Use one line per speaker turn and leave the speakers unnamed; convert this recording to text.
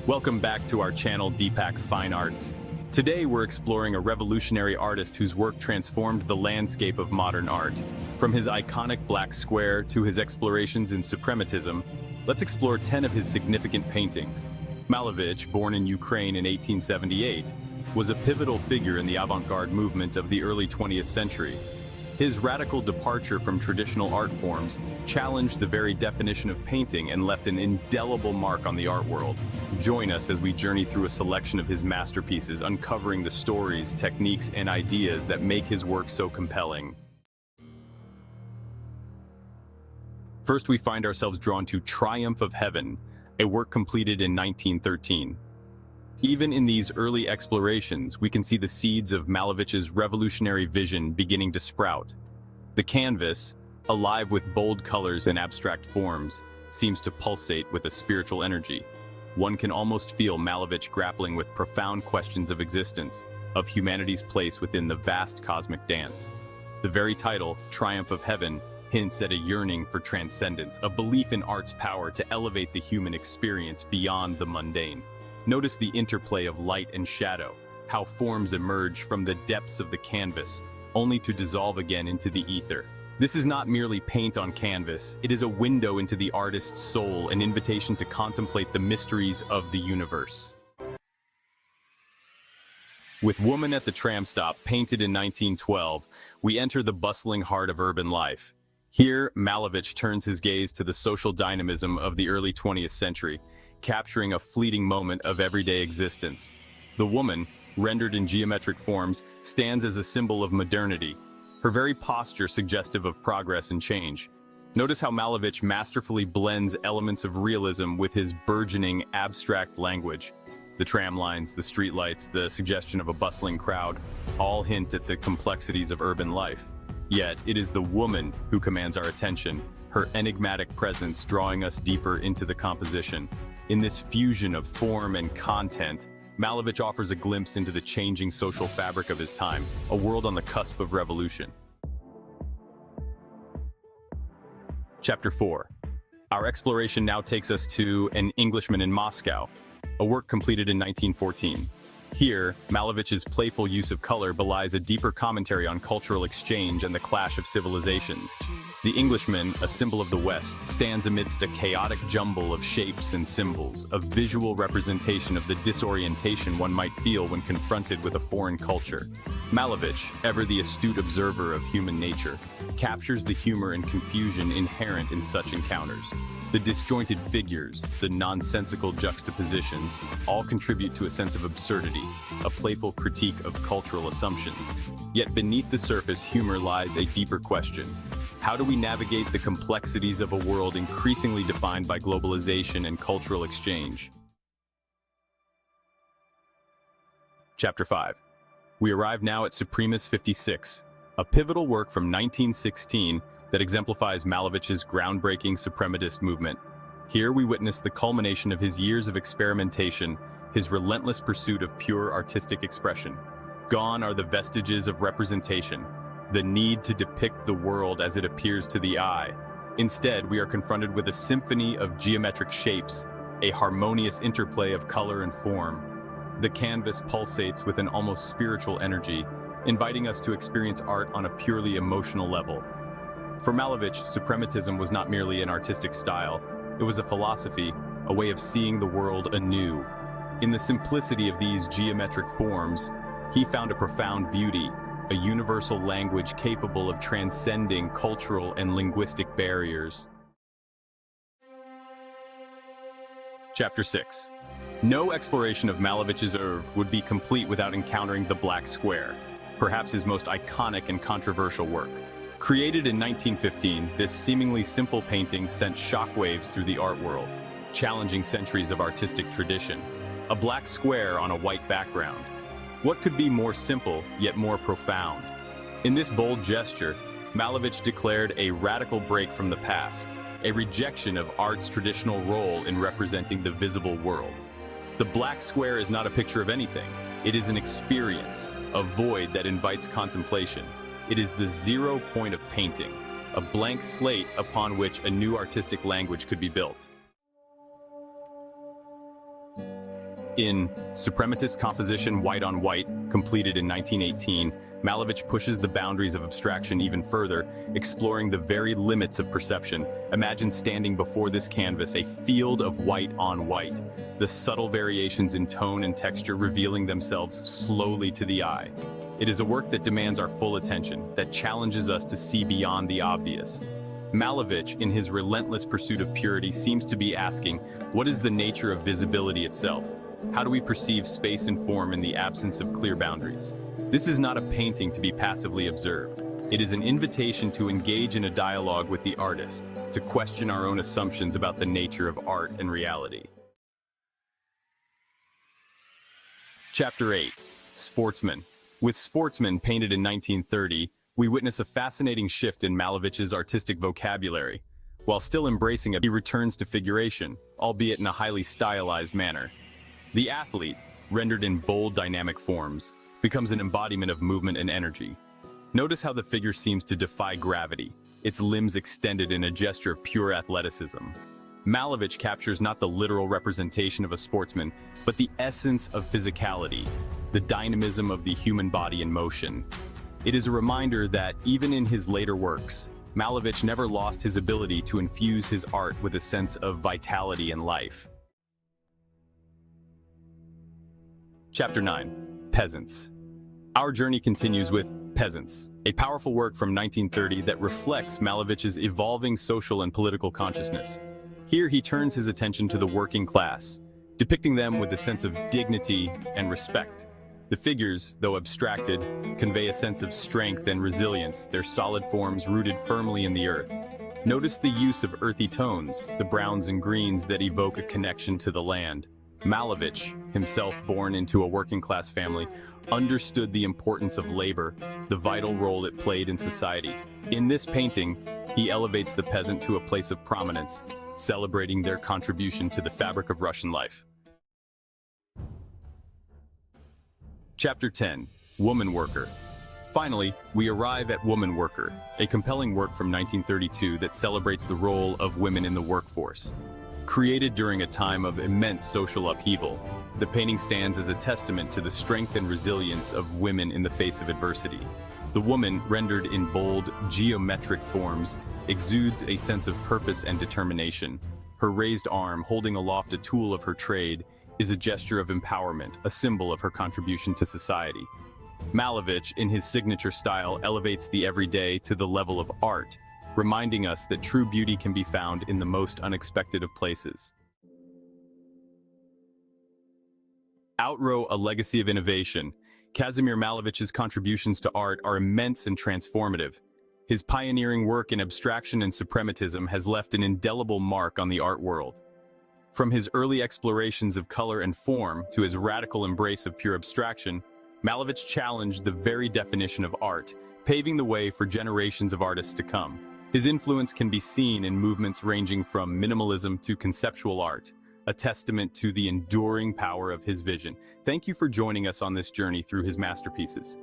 Welcome back to our channel Deepak Fine Arts. Today we're exploring a revolutionary artist whose work transformed the landscape of modern art. From his iconic black square to his explorations in Suprematism, let's explore 10 of his significant paintings. Malevich, born in Ukraine in 1878, was a pivotal figure in the avant-garde movement of the early 20th century. His radical departure from traditional art forms challenged the very definition of painting and left an indelible mark on the art world. Join us as we journey through a selection of his masterpieces, uncovering the stories, techniques, and ideas that make his work so compelling. First, we find ourselves drawn to Triumph of Heaven, a work completed in 1913. Even in these early explorations, we can see the seeds of Malevich's revolutionary vision beginning to sprout. The canvas, alive with bold colors and abstract forms, seems to pulsate with a spiritual energy. One can almost feel Malevich grappling with profound questions of existence, of humanity's place within the vast cosmic dance. The very title, Triumph of Heaven, hints at a yearning for transcendence, a belief in art's power to elevate the human experience beyond the mundane. Notice the interplay of light and shadow, how forms emerge from the depths of the canvas, only to dissolve again into the ether. This is not merely paint on canvas, it is a window into the artist's soul, an invitation to contemplate the mysteries of the universe. With Woman at the Tram Stop, painted in 1912, we enter the bustling heart of urban life. Here, Malevich turns his gaze to the social dynamism of the early 20th century, capturing a fleeting moment of everyday existence. The woman, rendered in geometric forms, stands as a symbol of modernity, her very posture suggestive of progress and change. Notice how Malevich masterfully blends elements of realism with his burgeoning abstract language. The tram lines, the streetlights, the suggestion of a bustling crowd, all hint at the complexities of urban life. Yet, it is the woman who commands our attention, her enigmatic presence drawing us deeper into the composition. In this fusion of form and content, Malevich offers a glimpse into the changing social fabric of his time, a world on the cusp of revolution. Chapter 4. Our exploration now takes us to An Englishman in Moscow, a work completed in 1914. Here, Malevich's playful use of color belies a deeper commentary on cultural exchange and the clash of civilizations. The Englishman, a symbol of the West, stands amidst a chaotic jumble of shapes and symbols, a visual representation of the disorientation one might feel when confronted with a foreign culture. Malevich, ever the astute observer of human nature, captures the humor and confusion inherent in such encounters. The disjointed figures, the nonsensical juxtapositions, all contribute to a sense of absurdity, a playful critique of cultural assumptions. Yet beneath the surface humor lies a deeper question. How do we navigate the complexities of a world increasingly defined by globalization and cultural exchange? Chapter 5. We arrive now at Supremas 56, a pivotal work from 1916 that exemplifies Malevich's groundbreaking suprematist movement. Here we witness the culmination of his years of experimentation, his relentless pursuit of pure artistic expression. Gone are the vestiges of representation, the need to depict the world as it appears to the eye. Instead, we are confronted with a symphony of geometric shapes, a harmonious interplay of color and form. The canvas pulsates with an almost spiritual energy, inviting us to experience art on a purely emotional level. For Malevich, Suprematism was not merely an artistic style, it was a philosophy, a way of seeing the world anew. In the simplicity of these geometric forms, he found a profound beauty, a universal language capable of transcending cultural and linguistic barriers. Chapter 6. No exploration of Malevich's oeuvre would be complete without encountering the Black Square, perhaps his most iconic and controversial work. Created in 1915, this seemingly simple painting sent shockwaves through the art world, challenging centuries of artistic tradition. A black square on a white background. What could be more simple, yet more profound? In this bold gesture, Malevich declared a radical break from the past, a rejection of art's traditional role in representing the visible world. The black square is not a picture of anything. It is an experience, a void that invites contemplation. It is the 0 point of painting, a blank slate upon which a new artistic language could be built. In Suprematist composition White on White, completed in 1918, Malevich pushes the boundaries of abstraction even further, exploring the very limits of perception. Imagine standing before this canvas, a field of white on white, the subtle variations in tone and texture revealing themselves slowly to the eye. It is a work that demands our full attention, that challenges us to see beyond the obvious. Malevich, in his relentless pursuit of purity, seems to be asking, what is the nature of visibility itself? How do we perceive space and form in the absence of clear boundaries? This is not a painting to be passively observed. It is an invitation to engage in a dialogue with the artist, to question our own assumptions about the nature of art and reality. Chapter 8. Sportsman. With Sportsman, painted in 1930, we witness a fascinating shift in Malevich's artistic vocabulary. While still embracing it, he returns to figuration, albeit in a highly stylized manner. The athlete, rendered in bold, dynamic forms, becomes an embodiment of movement and energy. Notice how the figure seems to defy gravity, its limbs extended in a gesture of pure athleticism. Malevich captures not the literal representation of a sportsman, but the essence of physicality, the dynamism of the human body in motion. It is a reminder that, even in his later works, Malevich never lost his ability to infuse his art with a sense of vitality and life. Chapter 9. Peasants. Our journey continues with Peasants, a powerful work from 1930 that reflects Malevich's evolving social and political consciousness. Here he turns his attention to the working class, depicting them with a sense of dignity and respect. The figures, though abstracted, convey a sense of strength and resilience, their solid forms rooted firmly in the earth. Notice the use of earthy tones, the browns and greens that evoke a connection to the land. Malevich, himself born into a working-class family, understood the importance of labor, the vital role it played in society. In this painting, he elevates the peasant to a place of prominence, celebrating their contribution to the fabric of Russian life. Chapter 10. Woman Worker. Finally, we arrive at Woman Worker, a compelling work from 1932 that celebrates the role of women in the workforce. Created during a time of immense social upheaval, the painting stands as a testament to the strength and resilience of women in the face of adversity. The woman, rendered in bold, geometric forms, exudes a sense of purpose and determination. Her raised arm, holding aloft a tool of her trade, is a gesture of empowerment, a symbol of her contribution to society. Malevich, in his signature style, elevates the everyday to the level of art, reminding us that true beauty can be found in the most unexpected of places. Outrow, a legacy of innovation. Kazimir Malevich's contributions to art are immense and transformative. His pioneering work in abstraction and suprematism has left an indelible mark on the art world. From his early explorations of color and form to his radical embrace of pure abstraction, Malevich challenged the very definition of art, paving the way for generations of artists to come. His influence can be seen in movements ranging from minimalism to conceptual art, a testament to the enduring power of his vision. Thank you for joining us on this journey through his masterpieces.